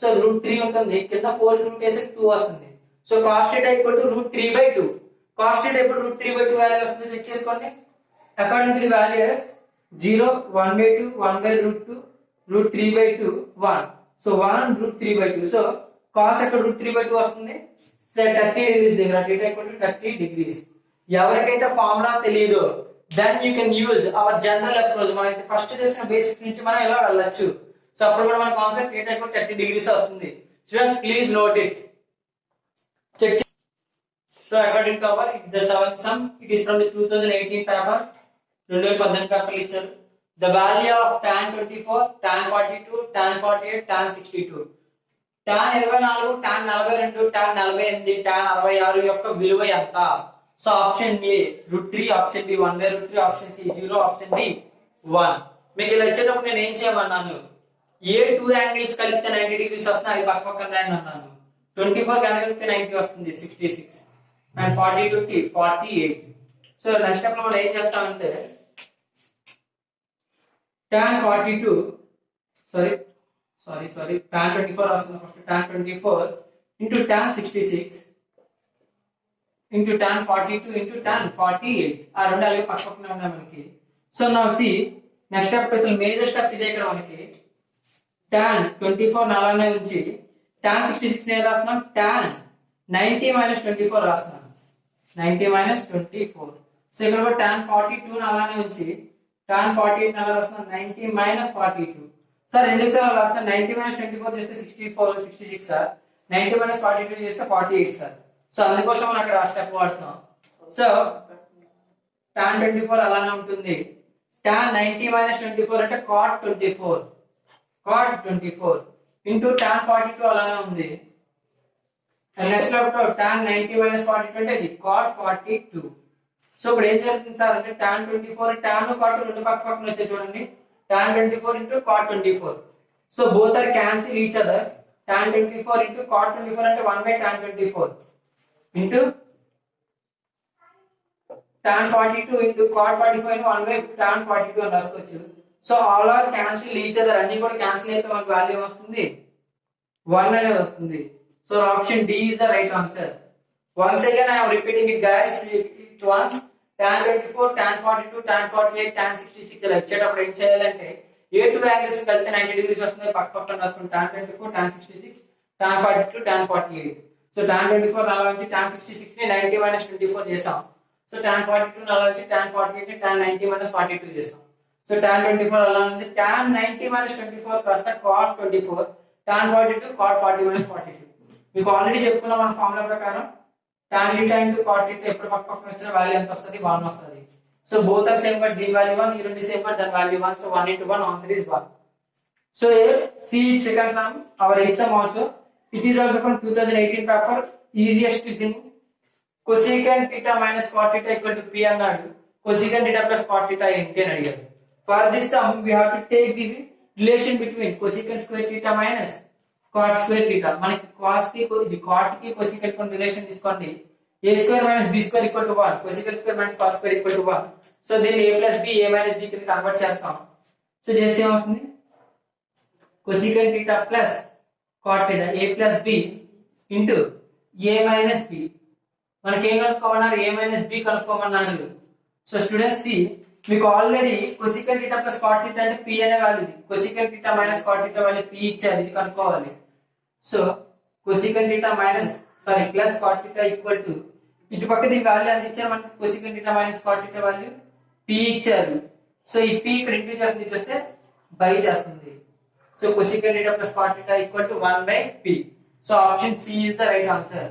So √3 ఉంటుంది, కింద 4 రూట్ వేసి 2 వస్తుంది. So cos theta equal to √3/2. cos theta ఇప్పుడు √3/2 వాల్యూ వస్తుంది, చెక్ చేసుకోండి. According to the values 0 1/2 1/√2 √3/2 1. So 1 √3/2. So cos ఇక్కడ √3/2 వస్తుంది. 30 degrees దగ్గర theta equal to 30 degrees. ఎవరికైతే ఫార్ములా తెలియదో then you can use our general approach. మనకి ఫస్ట్ తెలిసిన బేసిక్ నుంచి మనం ఎలా వెళ్ళొచ్చు. సో అప్పుడు కూడా మన concept theta equal to 30 degrees వస్తుంది. Students please note it. Check. So according to our the seventh sum, it is from the 2018 paper. 2018 paper ఇచ్చారు. The value of tan 24, tan 42, tan 48, tan 62. tan 24, tan 42, tan 48, tan 66 యొక్క విలువ ఎంత? So option A √3, option B 1/√3, option C 0, option D 1. మీకు ఇలా ఇచ్చేటప్పుడు నేను ఏం చేయమన్నాను, ఏ 2 angles కలిపితే 90 degrees వస్తుంది అది పక్క పక్కన రాయండి అన్నాను. 24 కలిపితే 90 వస్తుంది 66 అండ్ 42 కి 48. సో నెక్స్ట్ స్టెప్ లో మనం ఏం చేస్తామంటే tan 42 tan 24 రాసుకున్నాం first. tan 24 into tan 66 into tan 42 into tan 48. ఆ రెండు అలాగే పక్క పక్కనే ఉన్నాయి మనకి. So now see next step అసలు మేజర్ స్టెప్ ఇదే. ఇక్కడ మనకి tan 24 అలానే ఉంచి tan 66 ఏం రాస్తున్నాం, tan 90 - 24 రాస్తున్నాం. 90 - 24. సో ఇక్కడ కూడా tan 42 అలానే ఉంచి tan 48 అలా రాస్తున్నాం. 90 - 42. సార్ ఎందుకు సార్ అలా రాస్తున్నాం? 90 - 24 చేస్తే 66 సార్, 90 - 42 చేస్తే 48 సార్. సో అందుకోసం మనం అక్కడ ఆ స్టెప్ వాడుతున్నాం. సో tan 24 అలానే ఉంటుంది. tan 90 - 24 అంటే cot 24 into tan 42 అలానే ఉంది. నెక్స్ట్ లో tan 90 - 42 అంటే ఇది cot 42. సో ఇప్పుడు ఏం జరుగుతుంది సార్ అంటే tan 24 tan cot రెండు పక్క పక్కన వచ్చాయి చూడండి. tan 24 into cot 24. So both are cancel each other. tan 24 into cot 24 అంటే 1/tan 24 into tan 42 into cot 45 అని 1/tan 42 అని రాసుకోవచ్చు. So all are cancel each other, అన్ని కూడా క్యాన్సిల్ అయితే మనకు వాల్యూ వస్తుంది 1 అనేది వస్తుంది. So option D is the right answer. Once again I am repeating it guys, it once. Tan 24, tan 42, tan 48, tan 66 ఇలా ఇచ్చేటప్పుడు ఏం చేయాలంటే ఏ టూ యాంగిల్స్ కలిపితే 90 డిగ్రీస్ వస్తుంది పక్క పక్కన రాసుకుంటాం. tan 24, tan 66, tan 42, tan 48. So tan 24 అలా ఉంచి tan 66 ని 90 - 24 చేసాం. సో tan 42 అలా ఉంచి tan 48 ని tan 90 - 42 చేసాం. సో tan 24 అలా ఉంది, tan 90 - 24 కాస్త cos 24, tan 42 cot 40 - 42. మీకు ఆల్రెడీ చెప్పుకున్నాం మన ఫార్ములా ప్రకారం tan theta into cot theta ఎప్పుడు పక్క పక్కన వచ్చిన వాల్యూ ఎంత వస్తుంది? 1 వస్తుంది. So both are same but దీని వాల్యూ 1, ఈ రెండు సేమ్ but దాని value 1. So 1 into 1 answer is 1. So here see second sum, our eighth sum also. It is also from 2018 paper. Easiest thing, cosecant theta minus cot theta equal to p అన్నాడు. cosecant theta plus cot theta ఏంటి అని అడిగాడు. For this sum we have to take the relation between cosecant square theta minus cot square theta. మనకి cos కి ఇది cot కి cosecant కి relation తీసుకోండి. a square minus b square equal to 1, cosecant square minus cos square equal to 1. So దీన్ని a plus b, a minus b కి convert చేస్తాం. So చేస్తే ఏమవుతుంది? cosecant theta plus cot theta, a plus b into a minus b. మనకి ఏం కనుక్కోమన్నారు? a minus b కనుక్కోమన్నారు. So students see మీకు already cosecant theta plus cot theta అంటే p అనే వాల్యూ ఇది. cosecant theta minus cot theta value p ఇచ్చారు, ఇది కనుక్కోవాలి. So cosecant theta plus cot theta equal to ఇటు పక్క దీని వాల్యూ ఎంత ఇచ్చారు మనకి? cosecant theta minus cot theta value p ఇచ్చారు. సో ఈ p ఇక్కడ ఇంటూ చేస్తుంది, ఇటు వస్తే బై చేస్తుంది. So cosecant theta plus cot theta equal to 1/p. So option C is the right answer.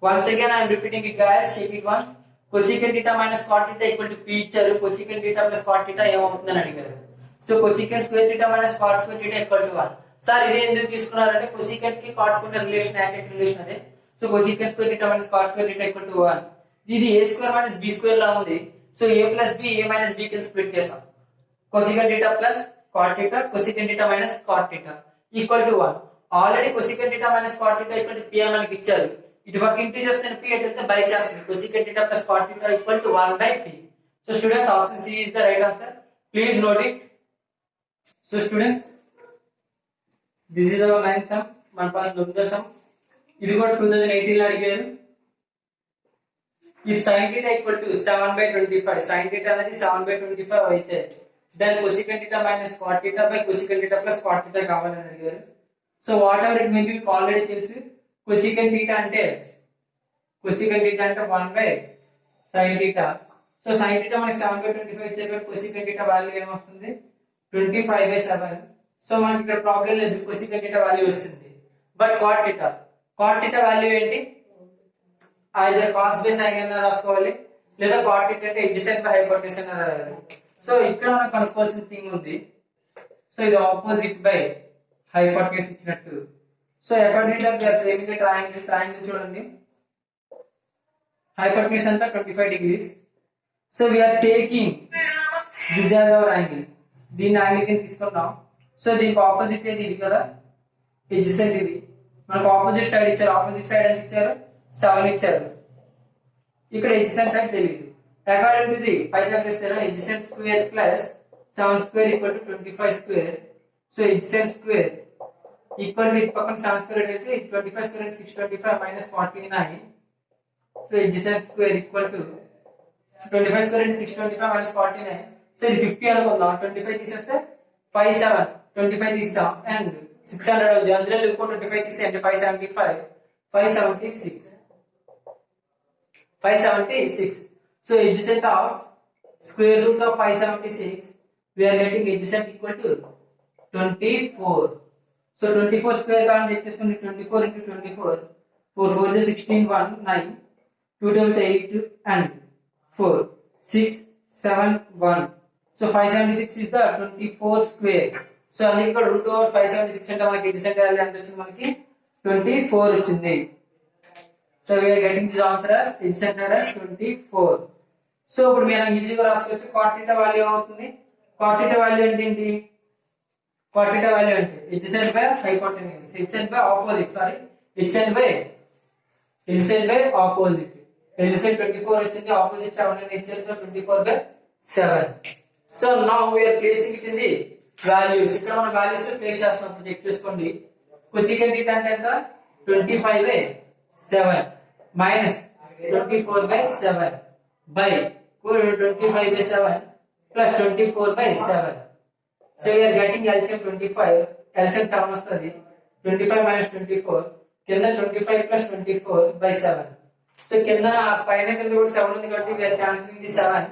Once again I am repeating it guys, check it once. cosecant theta minus cot theta equal to p ఇచ్చారు, cosecant theta plus cot theta ఏమవుతుందని అడిగారు. So cosecant square theta minus cot square theta equal to 1. Sir ఇది ఎందుకు తీసుకున్నారంటే cosecant కి cot కి ఉన్న relation active relation అదే. So cosecant square theta minus cot square theta equal to 1. ఇది a square minus b square లా ఉంది. So a plus b, a minus b కి స్ప్లిట్ చేసాం. cosecant theta plus cot theta, cosecant theta minus cot theta equal to 1. Already cosecant theta minus cot theta equal to p మనకి ఇచ్చారు. ఇటు పక్క integers నేను p అయితే by చేస్తుంది. cosecant theta plus cot theta equal to 1/p. So students, option C is the right answer. Please note it. So students, this is our ninth sum. మన pass దొంగ sum. ఇది కూడా 2018 లో అడిగారు. If sin theta equal to 7/25, sin theta అనేది 7/25 అయితే then cosecant theta minus cot theta by cosecant theta plus cot theta కావాలని అడిగారు. So what ever it may be, మీకు ఆల్రెడీ తెలుసు cosecant theta అంటే 1/sin theta. So sin theta మనకి 7/25 ఇచ్చారు, cosecant theta value ఏమొస్తుంది? 25/7. సో మనకి ఇక్కడ ప్రాబ్లం లేదు, cosecant theta వాల్యూ వస్తుంది. బట్ cot theta వాల్యూ ఏంటి? either cos by sin అన్న రాసుకోవాలి, లేదా cot theta అంటే adjacent by hypotenuse అన్న రాయాలి. సో ఇక్కడ మనం కనుక్కోవాల్సిన థింగ్ ఉంది. సో ఇది ఆపోజిట్ బై హైపోటెన్యూస్ ఇచ్చినట్టు. So according to the framing the triangle చూడండి, హైపోటెన్యూస్ అంతా 25 degrees. So we are taking this as our angle, దీని యాంగిల్ కింద తీసుకున్నాం. సో దీనికి ఆపోజిట్ ఏది? ఇది కదా, ఎడ్జసెంట్ ఇది. మనకు ఆపోజిట్ సైడ్ ఇచ్చారు, ఆపోజిట్ సైడ్ ఎంత ఇచ్చారు? 7 ఇచ్చారు. ఇక్కడ ఎడ్జసెంట్ సైడ్ తెలియదు. According to the Pythagoras theorem, adjacent square plus 7 square equal to 25 square. So adjacent square equal to ఇటు పక్కన 7 స్క్వేర్ అయితే 25 స్క్వేర్ అంటే 625 minus 49. So adjacent square equal to 25 square అంటే 625 minus 49. సో ఇది 50 అనుకుందాం. 25 తీసేస్తే 57, 25 తీసాం అండ్ 600 అవుతుంది. అందులో ఇంకో 25 తీసేయండి, 575, 576. So adjacent of square root of 576, we are getting adjacent equal to 24. So 24 square కావాలని చెక్ చేసుకోండి. 24 into 24, 4 4 is 16, 1 9, 2 double 8 and 4 6 7 1. So 576 is the 24 square. So అందుకే ఇక్కడ root over 576 అంటే మనకి adjacent వాల్యూ ఎంత వచ్చింది? మనకి 24 వచ్చింది. So we are getting this answer as adjacent as 24. So ఇప్పుడు మనం ఈజీగా రాసుకోవచ్చు. cot theta వాల్యూ ఏమవుతుంది? cot theta వాల్యూ ఏంటి? cot theta వాల్యూ అంటే adjacent by hypotenuse, adjacent by opposite, adjacent by opposite. adjacent 24 వచ్చింది, opposite 7 అని ఇచ్చారు, 24/7. So now we are placing it in the values. ఇక్కడ మనం వాల్యూస్ లో ప్లేస్ చేస్తున్నప్పుడు చెక్ చేసుకోండి. cosecant theta అంటే ఎంత? 25/7 minus 24/7 by 25/7 plus 24/7. So we are getting LCM 25. LCM 7 వస్తుంది. 25 minus 24 కింద 25 plus 24/7. సో కింద పైన కింద కూడా 7 ఉంది కాబట్టి we are cancelling the 7.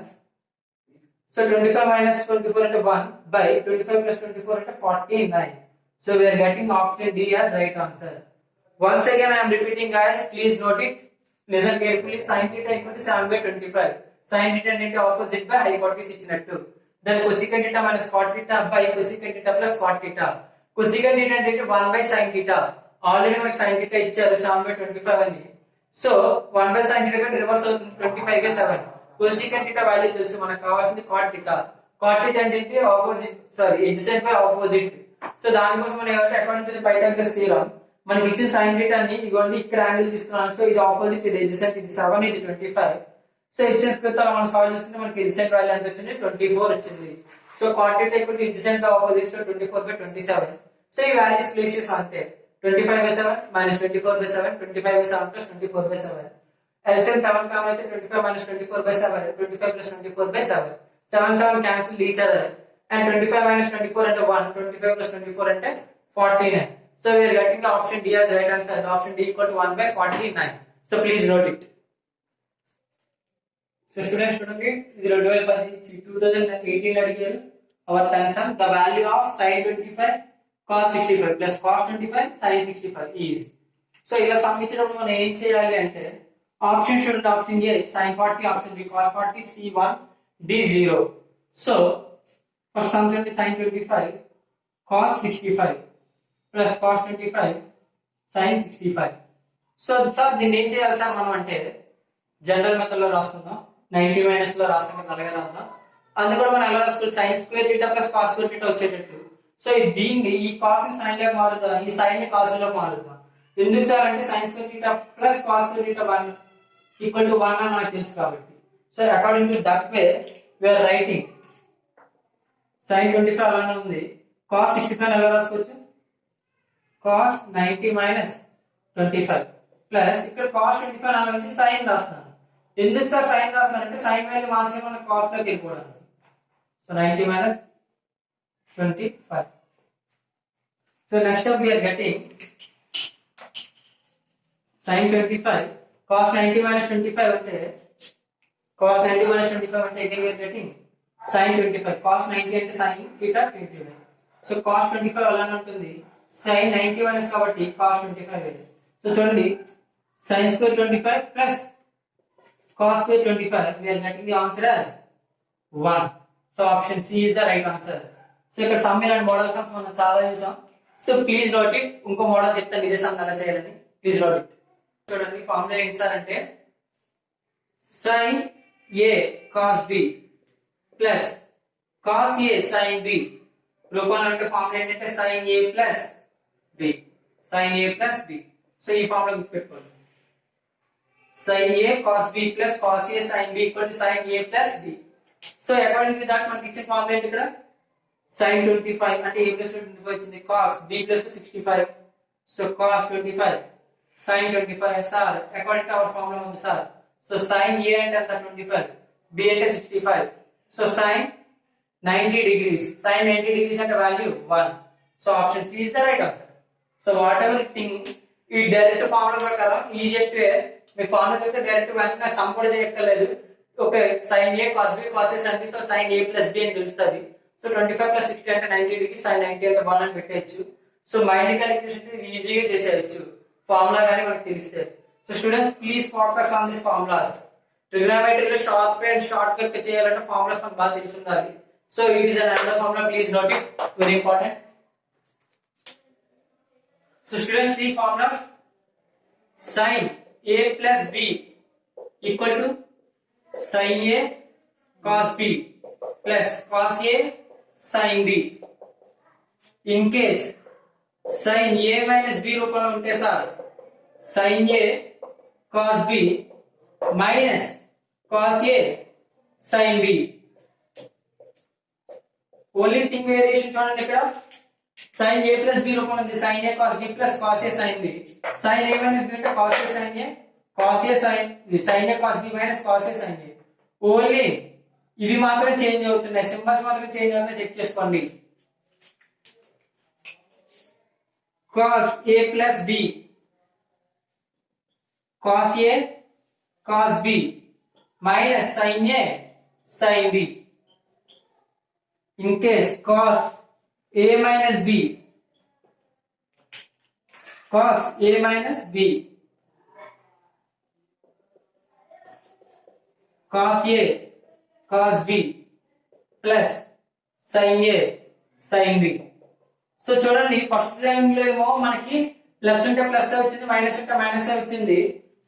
So 25 minus 24 అంటే 1 by 25 plus 24 అంటే 49. So we are getting option D as right answer. Once again I am repeating guys, please note it. Listen carefully. Sin theta equal to 7/25. Sin theta అంటే opposite by hypotenuse ఇచ్చినట్టు. Then cosecant theta minus cot theta by cosecant theta plus cot theta. Cosecant theta అంటే 1 by sin theta. Already మనకి sin theta ఇచ్చారు 7/25 అని. So 1 by sin theta కంటే reverse అవుతుంది 25/7. cosecant theta value తెలుసు, మనకు కావాల్సింది cot theta. cot theta అంటే opposite adjacent by opposite. So దానికోసం మనం ఏమంటే according to the Pythagoras theorem మనకి ఇచ్చిన sin theta ని ఇగోండి ఇక్కడ యాంగిల్ తీసుకున్నాను. సో ఇది ఆపోజిట్, ఇది adjacent, ఇది 7, ఇది 25. సో adjacent తో మనం సాల్వ్ చేసుకుంటే మనకి adjacent వాల్యూ ఎంత వచ్చింది 24 వచ్చింది. So cot theta equal to adjacent by opposite, so 24/27. So ఈ వాల్యూస్ ప్లేస్ చేసాం అంతే. 25/7 minus 24/7, 25/7 plus 24/7. LCM 7 కామన్ అయితే 25 minus 24/7, 25 plus 24/7. 7 7 cancel each other. And 25 minus 24 అంటే 1, 25 plus 24 అంటే 49. So we are getting the option D as right answer. Option D equal to 1/49. So please note it. So students చూడండి, ఇది 2018 అడిగారు. Our answer, the value of sin 25 cos 65 plus cos 25 sin 65 is. So ఇలా sum ఇచ్చినప్పుడు మనం ఏం చేయాలి అంటే option చూడండి, option A sin 40, option B cos 40, C1 D0. So first sum చూడండి, sin 25 cos 65 plus cos 25 sin 65. So sir దీన్ని ఏం చేయాలి సార్ మనం అంటే జనరల్ మెథడ్ లో రాసుకుందాం, 90 మైనస్ లో రాస్తాం కదా, అలాగే రాద్దాం. అందులో కూడా మనం ఎలా రాసుకోవాలి, sin square theta plus cos square theta వచ్చేటట్టు. సో దీన్ని ఈ కాస్ ని సైన్ లోకి మారుద్దాం, ఈ సైన్ ని కాస్ లోకి మారుద్దాం. ఎందుకు సార్ అంటే sin square theta plus cos square theta 1 equal to 1 అని మనకు తెలుసు కాబట్టి. So according to that way we are writing sin 25 అలానే ఉంది, cos 65 ఎలా రాసుకోవచ్చు, cos 90 minus 25 ప్లస్ ఇక్కడ cos 25 అలా వచ్చి sin రాస్తున్నాను. ఎందుకు సార్ sin రాస్తున్నాను అంటే sin వాల్యూ మార్చి మనం cos లోకి వెళ్ళిపోవడానికి. So 90 minus 25. So next up we are getting sin 25 cos 90 minus 25 అంటే cos 90 minus 25 అంటే again we are getting sin 25. cos 90 అంటే sin theta 25. సో cos 25 అలానే ఉంటుంది, sin 90 minus కాబట్టి cos 25. సో చూడండి, sin square 25 plus cos square 25, we are getting the answer as 1. So option C is the right answer. So ఇక్కడ some ఇలాంటి models మనం చాలా చూసాం. So please note it. ఇంకో మోడల్ చెప్తాను ఇదే సమ్ ఎలా చేయాలని, ప్లీజ్ నోట్ ఇట్. చూడండి ఫార్ములా ఏంటి సార్ అంటే sin A cos B plus cos A sin B రూపంలో అంటే ఫార్ములా ఏంటంటే sin A plus B, sin A plus B. So ఈ ఫార్ములా గుర్తుపెట్టుకోండి, sin A cos B plus cos A sin B equal to sin A plus B. So according to that మనకి ఇచ్చిన formula ఏంటి ఇక్కడ sin 25 అంటే A plus 25 వచ్చింది, cos B plus 65. So cos 25 sin 25 sir according to our formula ఉంది sir. So sin A అంటే ఎంత 25, B అంటే 65. So sin 90 degrees, sin 90 degrees అంటే value 1. So option C is the right answer. So what ever thing ఈ direct formula ప్రకారం easiest way, మీ formula చూస్తే direct వెంటనే some కూడా చేయక్కర్లేదు. Okay, sin A cos B cos A sin B, so sin A plus B అని తెలుస్తుంది. So 25 plus 60 అంటే 90 degrees, sin 90 అంటే 1 అని పెట్టేయచ్చు. సో మైండ్ క్యాలిక్యులేషన్ ఈజీగా చేసేయచ్చు ఫార్ములా కానీ మనకు తెలిస్తే. So students please focus on this formulas. ట్రిగ్నోమెట్రీలో షార్ట్ అండ్ షార్ట్ కట్ చేయాలంటే ఫార్ములాస్ మనకు బాగా తెలిసి ఉండాలి. So it is another formula, please note it, very important. So students ఈ formula sin A plus B equal to sin A cos B plus cos A sin B. In case sin A minus B రూపంలో ఉంటే sir sin A cos B minus cos A sin B. Only thing variation చూడండి, ఇక్కడ sin A plus B రూపంలో ఉంది, sin A cos B plus cos A sin B. sin A minus B అంటే cos A sin A cos A sine A cos B minus cos A sine A. Only ఇవి మాత్రమే change అవుతున్నాయి, symbols మాత్రమే change అవుతున్నాయి, check చేసుకోండి. Cos A plus B, cos A cos B minus sine A sine B. In case cos A minus B, cos A minus B, cos A cos B plus sine A sine B. So చూడండి, first line లో ఏమో మనకి plus ఉంటే plus వచ్చింది, minus ఉంటే minus వచ్చింది,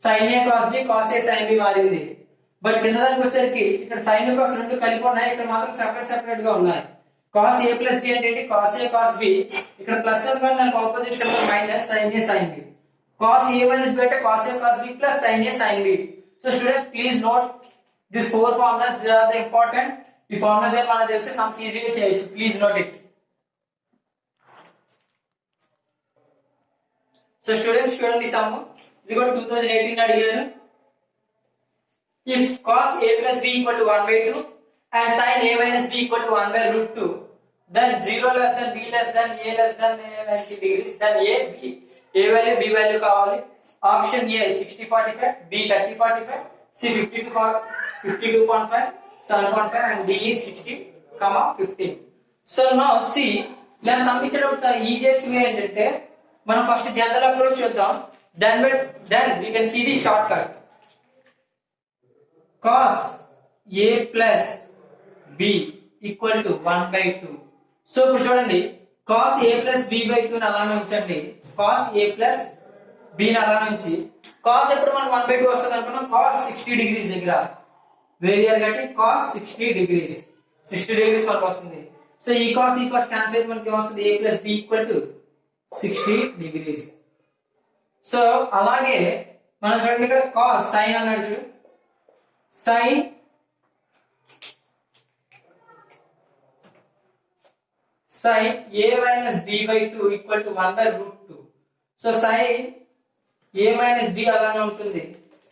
sine A cos B cos A sine B మారింది. But కింద దానికి వచ్చేసరికి ఇక్కడ సైన్ కాస్ రెండు కలిపి ఉన్నాయి, ఇక్కడ మాత్రం సెపరేట్ సెపరేట్ గా ఉన్నాయి. కాస్ ఏ ప్లస్ బి అంటే ఏంటి? కాస్ ఏ కాస్ బి, ఇక్కడ ప్లస్ అనుకోండి, దానికి opposite symbol minus sine A sine B. Cos A minus B అంటే cos A cos B plus sine A sine B. So students please note this four formulas, they are the important. ఈ formulas ఏ మనకు తెలిసి sums ఈజీగా చేయొచ్చు. Please note it. So students చూడండి, sum ఇది కూడా 2018 అడిగారు. If cos a plus b equal to 1/2 and sin a minus b equal to 1/√2, then 0 less than b less than a less than a 90 degrees, then a value b value కావాలి. Option A 60-45, B 30-45, C 52.5, 7.5 and D is 60, 15. So now C ఇలా sum ఇచ్చినప్పుడు easiest way ఏంటంటే మనం first general approach చూద్దాం, then we can see the shortcut. cos a plus b equal to 1/2. So ఇప్పుడు చూడండి, cos a plus b by 2 ని అలానే ఉంచండి, cos a plus b ని అలానే ఉంచి, cos ఎప్పుడు మనకు 1/2 వస్తుంది అనుకున్నాం, cos 60 degrees దగ్గర where are getting cos 60 degrees, 60 degrees మనకు వస్తుంది. సో ఈ cos క్యాన్సిల్ అయితే మనకి ఏమొస్తుంది, a plus b equal to 60 degrees. So అలాగే మనం చూడండి, ఇక్కడ cos sin అన్నాడు చూడు, sin a minus b by 2 equal to 1/√2. So sin a minus b అలానే ఉంటుంది.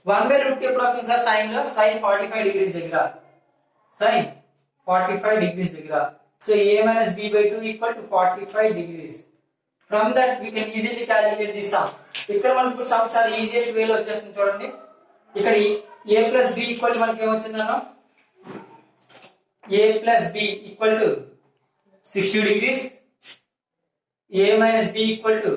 1/√2 ఎప్పుడు వస్తుంది సార్? sin లో sin 45 degrees దగ్గర, sin 45 degrees దగ్గర. So a minus b by 2 equal to 45 degrees. From that we can easily calculate the sum. ఇక్కడ మనకు some చాలా ఈజియెస్ట్ వేలో వచ్చేస్తుంది. చూడండి, ఇక్కడ a plus b ఈక్వల్ మనకి ఏమొచ్చిందన్నా, a plus b equal to 60 degrees, a minus b equal to